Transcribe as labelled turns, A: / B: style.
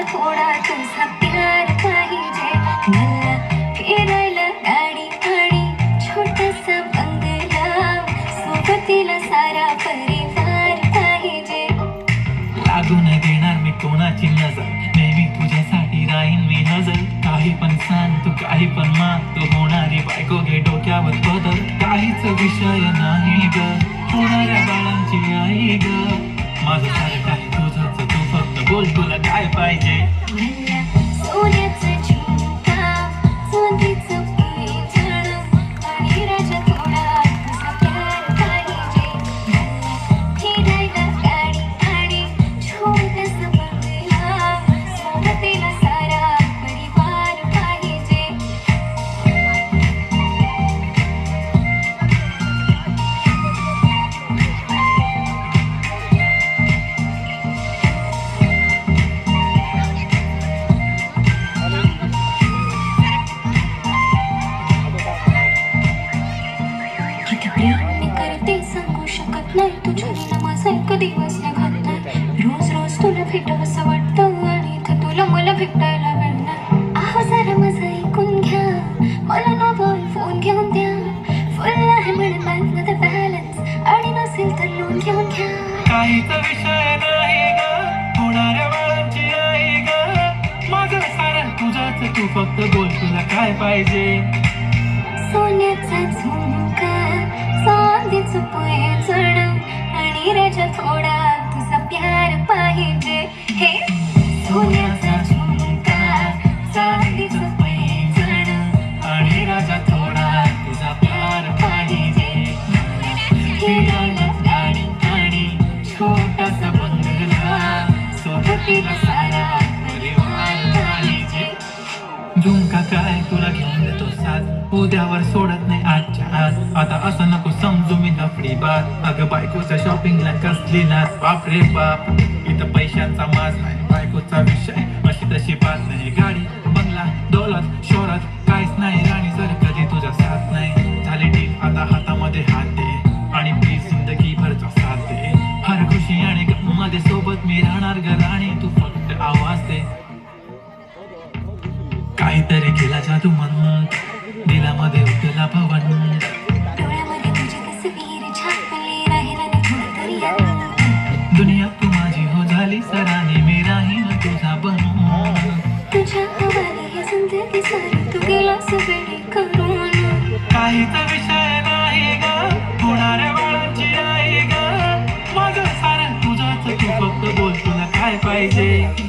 A: थोडा तुझा प्यार पाहिजे. मला फिरायला गाडी आणि छोटासा बंगला, सोबतीला सारा परिवार पाहिजे.
B: लागू नाही देणार मी कोणाची नजर, नेहमी तुझ्यासाठी राहीन मी हजर. काही पण सांग तू काही पण माग, तू होणारी बायको घे डोक्यावर पदर. काहीच विषय नाही ग, होणाऱ्या बाळांची आई ग. माझं सारं काही तुझंच, तू फक्त बोल तुला काय पाहिजे.
A: मला सोन्याचा झुमका, चांदीचं पैंजण आणि राजा थोडा तुझा प्यार पाहिजे. मला फिरायला गाडी आणि छोटासा बंगला, सोबतीला सारा परिवार पाहिजे. किती प्रेम मी करते सांगू शकत नाही, तुझ्या विना माझा एक दिवस निघत नाही. रोज रोज तुला भेटावंसं वाटतं आणि इथं तुला मला भेटायला मिळणार. आहो जरा माझं ऐकून घ्या, मला ना बोल फोन घेऊन द्या. फुल आहे म्हणून बँकमध्ये बॅलन्स, आणि नसेल तर लोन घेऊन घ्या.
B: काहीच विषय नाही ग, होणाऱ्या बाळांची आई ग. माझं सारं तुझंच, तू फक्त बोल तुला काय पाहिजे.
A: सोन्याचा झुमका, चांदीचं पैंजण आणि राजा थोडा तुझा प्यार पाहिजे. हे सोन्याचा झुमका, चांदीचं पैंजण
B: आणि राजा थोडा तुझा प्यार पाहिजे.
A: फिरायला
B: गाडी आणि छोटासा बंगला, सोबतीला सारा परिवार पाहिजे. झुमका काय तुला घेऊन देतो साथ, उद्यावर सोडत नाही आजच्या आज. आता असं नको समजू मी नफडी बात, अगं बायकोच्या शॉपिंगला कसली नाच. बाप रे बाप, इथं पैशांचा माज नाही, बायकोचा विषय अशी तशी बात नाही. गाडी बंगला दौलत शोहरत काहीच नाही राणी, जर कधी तुझा साथ नाही. झाली डील आता हातामध्ये हात दे, आणि प्लीज जिंदगीभरचा साथ दे. हर खुशी आणि गममध्ये सोबत मी राहणार ग राणी, तू फक्त आवाज दे. काहीतरी केला जादू मन, दिलामध्ये उठला भवन.
A: डोळ्यामध्ये तुझी तस्वीर छापली, राहिला नाही थोडं तरी आठवण.
B: दुनिया तू माझी हो झाली सरानी, मी राहीन तुझा बनून.
A: तुझ्या हवाली ही जिंदगी सारी तू गेलास वेळी करून.
B: काहीच विषय नाही ग, होणाऱ्या बाळांची आई ग. माझं सारं तुझंच, तू फक्त बोल तुला काय पाहिजे.